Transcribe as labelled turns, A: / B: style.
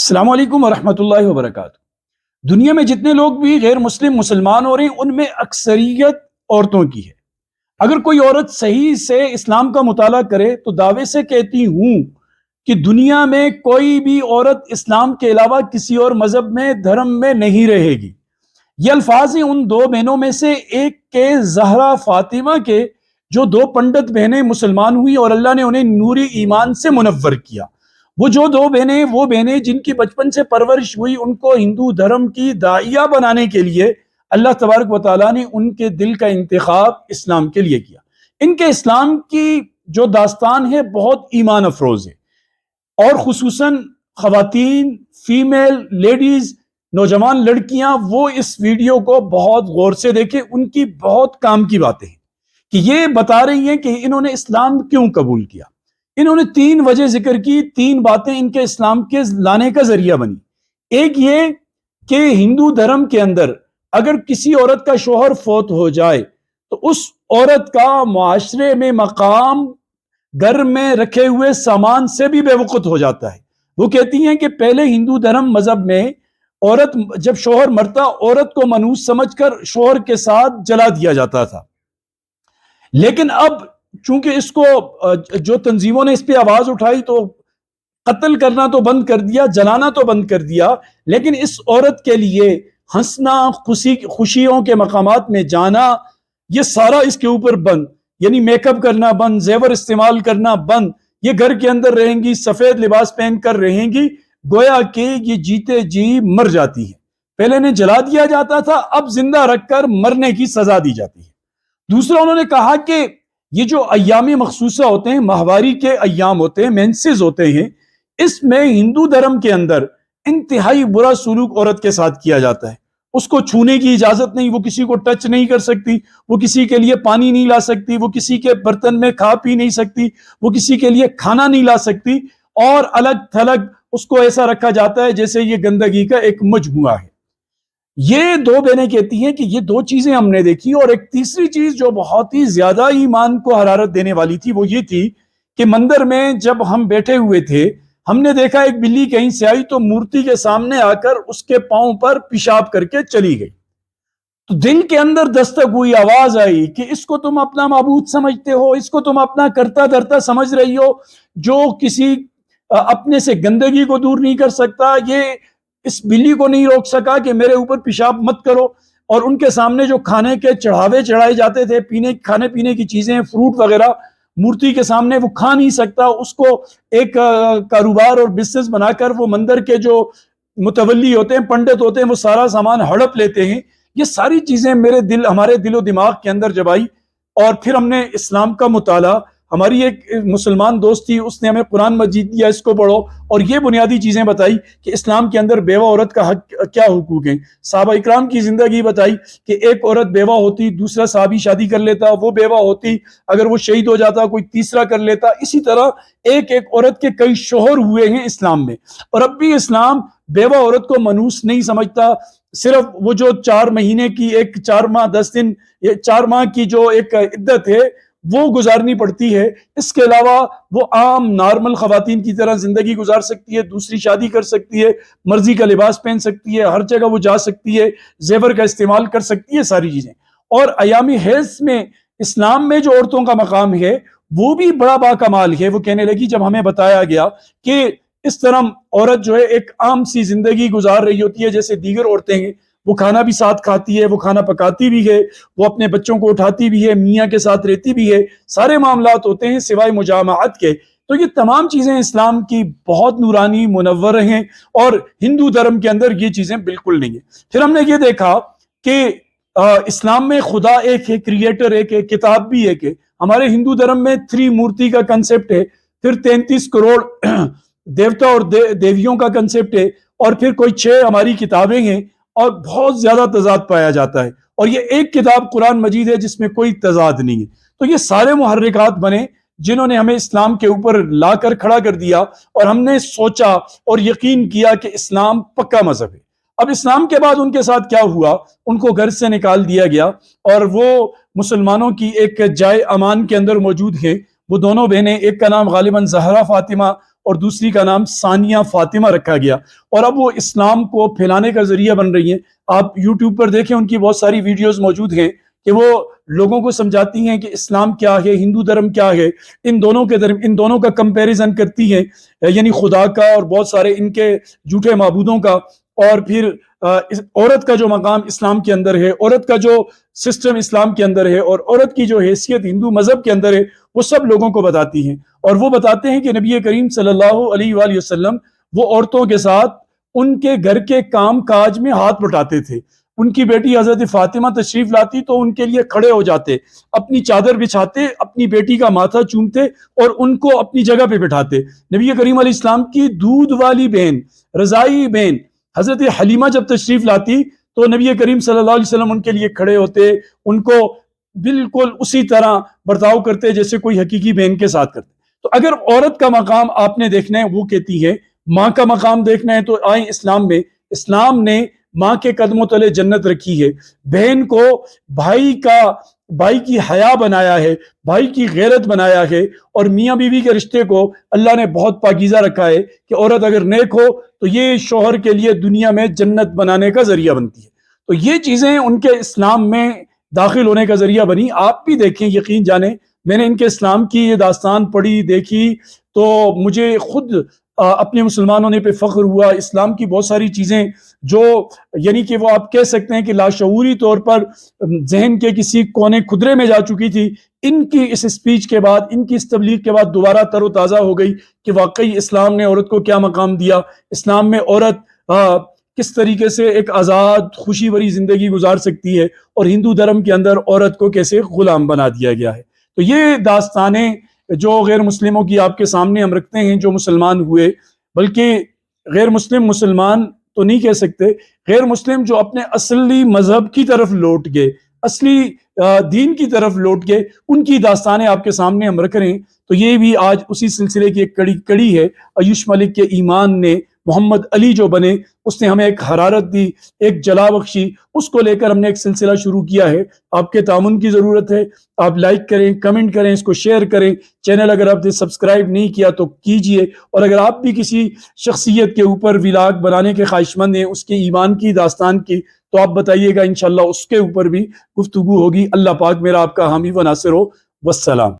A: السلام علیکم ورحمۃ اللہ وبرکاتہ۔ دنیا میں جتنے لوگ بھی غیر مسلم مسلمان ہو رہے ہیں ان میں اکثریت عورتوں کی ہے۔ اگر کوئی عورت صحیح سے اسلام کا مطالعہ کرے تو دعوے سے کہتی ہوں کہ دنیا میں کوئی بھی عورت اسلام کے علاوہ کسی اور مذہب میں دھرم میں نہیں رہے گی۔ یہ الفاظ ہیں ان دو بہنوں میں سے ایک کے، زہرا فاطمہ کے، جو دو پنڈت بہنیں مسلمان ہوئی اور اللہ نے انہیں نوری ایمان سے منور کیا۔ وہ جو دو بہنیں، وہ بہنیں جن کی بچپن سے پرورش ہوئی، ان کو ہندو دھرم کی داعیہ بنانے کے لیے اللہ تبارک و تعالیٰ نے ان کے دل کا انتخاب اسلام کے لیے کیا۔ ان کے اسلام کی جو داستان ہے بہت ایمان افروز ہے، اور خصوصاً خواتین، فیمیل لیڈیز، نوجوان لڑکیاں وہ اس ویڈیو کو بہت غور سے دیکھیں۔ ان کی بہت کام کی باتیں ہیں کہ یہ بتا رہی ہیں کہ انہوں نے اسلام کیوں قبول کیا۔ انہوں نے تین وجہ ذکر کی، تین باتیں ان کے اسلام کے لانے کا ذریعہ بنی۔ ایک یہ کہ ہندو دھرم کے اندر اگر کسی عورت کا شوہر فوت ہو جائے تو اس عورت کا معاشرے میں مقام گھر میں رکھے ہوئے سامان سے بھی بے وقت ہو جاتا ہے۔ وہ کہتی ہیں کہ پہلے ہندو دھرم مذہب میں عورت جب شوہر مرتا، عورت کو منحوس سمجھ کر شوہر کے ساتھ جلا دیا جاتا تھا، لیکن اب چونکہ اس کو جو تنظیموں نے اس پہ آواز اٹھائی تو قتل کرنا تو بند کر دیا، جلانا تو بند کر دیا، لیکن اس عورت کے لیے ہنسنا، خوشیوں کے مقامات میں جانا، یہ سارا اس کے اوپر بند، یعنی میک اپ کرنا بند، زیور استعمال کرنا بند۔ یہ گھر کے اندر رہیں گی، سفید لباس پہن کر رہیں گی، گویا کہ یہ جیتے جی مر جاتی ہے۔ پہلے انہیں جلا دیا جاتا تھا، اب زندہ رکھ کر مرنے کی سزا دی جاتی ہے۔ دوسرا انہوں نے کہا کہ یہ جو ایام مخصوصہ ہوتے ہیں، ماہواری کے ایام ہوتے ہیں، مینسز ہوتے ہیں، اس میں ہندو دھرم کے اندر انتہائی برا سلوک عورت کے ساتھ کیا جاتا ہے۔ اس کو چھونے کی اجازت نہیں، وہ کسی کو ٹچ نہیں کر سکتی، وہ کسی کے لیے پانی نہیں لا سکتی، وہ کسی کے برتن میں کھا پی نہیں سکتی، وہ کسی کے لیے کھانا نہیں لا سکتی، اور الگ تھلگ اس کو ایسا رکھا جاتا ہے جیسے یہ گندگی کا ایک مجموعہ ہے۔ یہ دو بہنیں کہتی ہیں کہ یہ دو چیزیں ہم نے دیکھی، اور ایک تیسری چیز جو بہت ہی زیادہ ایمان کو حرارت دینے والی تھی وہ یہ تھی کہ مندر میں جب ہم بیٹھے ہوئے تھے، ہم نے دیکھا ایک بلی کہیں سے آئی تو مورتی کے سامنے آ کر اس کے پاؤں پر پیشاب کر کے چلی گئی۔ تو دل کے اندر دستک ہوئی، آواز آئی کہ اس کو تم اپنا معبود سمجھتے ہو، اس کو تم اپنا کرتا دھرتا سمجھ رہی ہو، جو کسی اپنے سے گندگی کو دور نہیں کر سکتا، یہ اس بلی کو نہیں روک سکا کہ میرے اوپر پیشاب مت کرو۔ اور ان کے سامنے جو کھانے کے چڑھاوے چڑھائے جاتے تھے، کھانے پینے کی چیزیں، فروٹ وغیرہ، مورتی کے سامنے وہ کھا نہیں سکتا، اس کو ایک کاروبار اور بزنس بنا کر وہ مندر کے جو متولی ہوتے ہیں، پنڈت ہوتے ہیں، وہ سارا سامان ہڑپ لیتے ہیں۔ یہ ساری چیزیں ہمارے دل و دماغ کے اندر جب آئی، اور پھر ہم نے اسلام کا مطالعہ، ہماری ایک مسلمان دوست تھی، اس نے ہمیں قرآن مجید دیا، اس کو پڑھو، اور یہ بنیادی چیزیں بتائی کہ اسلام کے اندر بیوہ عورت کا حق کیا حقوق ہیں۔ صحابہ اکرام کی زندگی بتائی کہ ایک عورت بیوہ ہوتی، دوسرا صحابی شادی کر لیتا، وہ بیوہ ہوتی، اگر وہ شہید ہو جاتا کوئی تیسرا کر لیتا۔ اسی طرح ایک عورت کے کئی شوہر ہوئے ہیں اسلام میں، اور اب بھی اسلام بیوہ عورت کو منحوس نہیں سمجھتا۔ صرف وہ جو 4 مہینے کی، ایک 4 ماہ 10 دن، 4 ماہ کی جو ایک عدت ہے وہ گزارنی پڑتی ہے، اس کے علاوہ وہ عام نارمل خواتین کی طرح زندگی گزار سکتی ہے، دوسری شادی کر سکتی ہے، مرضی کا لباس پہن سکتی ہے، ہر جگہ وہ جا سکتی ہے، زیور کا استعمال کر سکتی ہے، ساری چیزیں۔ اور ایام حیض میں اسلام میں جو عورتوں کا مقام ہے وہ بھی بڑا باکمال ہے۔ وہ کہنے لگی جب ہمیں بتایا گیا کہ اس طرح عورت جو ہے ایک عام سی زندگی گزار رہی ہوتی ہے جیسے دیگر عورتیں ہیں، وہ کھانا بھی ساتھ کھاتی ہے، وہ کھانا پکاتی بھی ہے، وہ اپنے بچوں کو اٹھاتی بھی ہے، میاں کے ساتھ رہتی بھی ہے، سارے معاملات ہوتے ہیں سوائے مجامعت کے۔ تو یہ تمام چیزیں اسلام کی بہت نورانی منور ہیں، اور ہندو دھرم کے اندر یہ چیزیں بالکل نہیں ہیں۔ پھر ہم نے یہ دیکھا کہ اسلام میں خدا ایک ہے، کریٹر ایک ہے، کتاب بھی ایک ہے۔ ہمارے ہندو دھرم میں 3 مورتی کا کنسپٹ ہے، پھر 33 کروڑ دیوتا اور دیویوں کا کنسپٹ ہے، اور پھر کوئی 6 ہماری کتابیں ہیں، اور بہت زیادہ تضاد پایا جاتا ہے، اور یہ ایک کتاب قرآن مجید ہے جس میں کوئی تضاد نہیں ہے۔ تو یہ سارے محرکات بنے جنہوں نے ہمیں اسلام کے اوپر لا کر کھڑا کر دیا، اور ہم نے سوچا اور یقین کیا کہ اسلام پکا مذہب ہے۔ اب اسلام کے بعد ان کے ساتھ کیا ہوا؟ ان کو گھر سے نکال دیا گیا، اور وہ مسلمانوں کی ایک جائے امان کے اندر موجود ہیں۔ وہ دونوں بہنیں، ایک کا نام غالباً زہرا فاطمہ اور دوسری کا نام ثانیہ فاطمہ رکھا گیا، اور اب وہ اسلام کو پھیلانے کا ذریعہ بن رہی ہیں۔ آپ یوٹیوب پر دیکھیں، ان کی بہت ساری ویڈیوز موجود ہیں کہ وہ لوگوں کو سمجھاتی ہیں کہ اسلام کیا ہے، ہندو دھرم کیا ہے، ان دونوں کا کمپیریزن کرتی ہیں، یعنی خدا کا اور بہت سارے ان کے جھوٹے معبودوں کا، اور پھر عورت کا جو مقام اسلام کے اندر ہے، عورت کا جو سسٹم اسلام کے اندر ہے، اور عورت کی جو حیثیت ہندو مذہب کے اندر ہے، وہ سب لوگوں کو بتاتی ہیں۔ اور وہ بتاتے ہیں کہ نبی کریم صلی اللہ علیہ وآلہ وسلم وہ عورتوں کے ساتھ ان کے گھر کے کام کاج میں ہاتھ بٹاتے تھے۔ ان کی بیٹی حضرت فاطمہ تشریف لاتی تو ان کے لیے کھڑے ہو جاتے، اپنی چادر بچھاتے، اپنی بیٹی کا ماتھا چومتے اور ان کو اپنی جگہ پہ بٹھاتے۔ نبی کریم علیہ السلام کی دودھ والی بہن، رضائی بہن حضرت حلیمہ جب تشریف لاتی تو نبی کریم صلی اللہ علیہ وسلم ان کے لیے کھڑے ہوتے، ان کو بالکل اسی طرح برتاؤ کرتے جیسے کوئی حقیقی بہن کے ساتھ کرتے۔ تو اگر عورت کا مقام آپ نے دیکھنا ہے، وہ کہتی ہے ماں کا مقام دیکھنا ہے تو آئیں اسلام میں۔ اسلام نے ماں کے قدموں تلے جنت رکھی ہے، بہن کو بھائی کی حیا بنایا ہے، بھائی کی غیرت بنایا ہے، اور میاں بیوی کے رشتے کو اللہ نے بہت پاکیزہ رکھا ہے کہ عورت اگر نیک ہو تو یہ شوہر کے لیے دنیا میں جنت بنانے کا ذریعہ بنتی ہے۔ تو یہ چیزیں ان کے اسلام میں داخل ہونے کا ذریعہ بنی۔ آپ بھی دیکھیں، یقین جانیں، میں نے ان کے اسلام کی یہ داستان پڑھی، دیکھی، تو مجھے خود اپنے مسلمان ہونے پہ فخر ہوا۔ اسلام کی بہت ساری چیزیں جو یعنی کہ وہ آپ کہہ سکتے ہیں کہ لاشعوری طور پر ذہن کے کسی کونے خدرے میں جا چکی تھی، ان کی اس اسپیچ کے بعد، ان کی اس تبلیغ کے بعد دوبارہ تر و تازہ ہو گئی کہ واقعی اسلام نے عورت کو کیا مقام دیا، اسلام میں عورت کس طریقے سے ایک آزاد خوشی بھری زندگی گزار سکتی ہے، اور ہندو دھرم کے اندر عورت کو کیسے غلام بنا دیا گیا ہے۔ تو یہ داستانیں جو غیر مسلموں کی آپ کے سامنے ہم رکھتے ہیں، جو مسلمان ہوئے، بلکہ غیر مسلمان تو نہیں کہہ سکتے، غیر مسلم جو اپنے اصلی مذہب کی طرف لوٹ گئے، اصلی دین کی طرف لوٹ گئے، ان کی داستانیں آپ کے سامنے ہم رکھ رہے ہیں۔ تو یہ بھی آج اسی سلسلے کی ایک کڑی ہے۔ ایوش ملک کے ایمان نے، محمد علی جو بنے، اس نے ہمیں ایک حرارت دی، ایک جلا بخشی، اس کو لے کر ہم نے ایک سلسلہ شروع کیا ہے۔ آپ کے تعاون کی ضرورت ہے، آپ لائک کریں، کمنٹ کریں، اس کو شیئر کریں، چینل اگر آپ نے سبسکرائب نہیں کیا تو کیجئے، اور اگر آپ بھی کسی شخصیت کے اوپر ولاگ بنانے کے خواہش مند ہیں، اس کے ایمان کی داستان کی، تو آپ بتائیے گا، انشاءاللہ اس کے اوپر بھی گفتگو ہوگی۔ اللہ پاک میرا آپ کا حامی و ناصر ہو۔ والسلام۔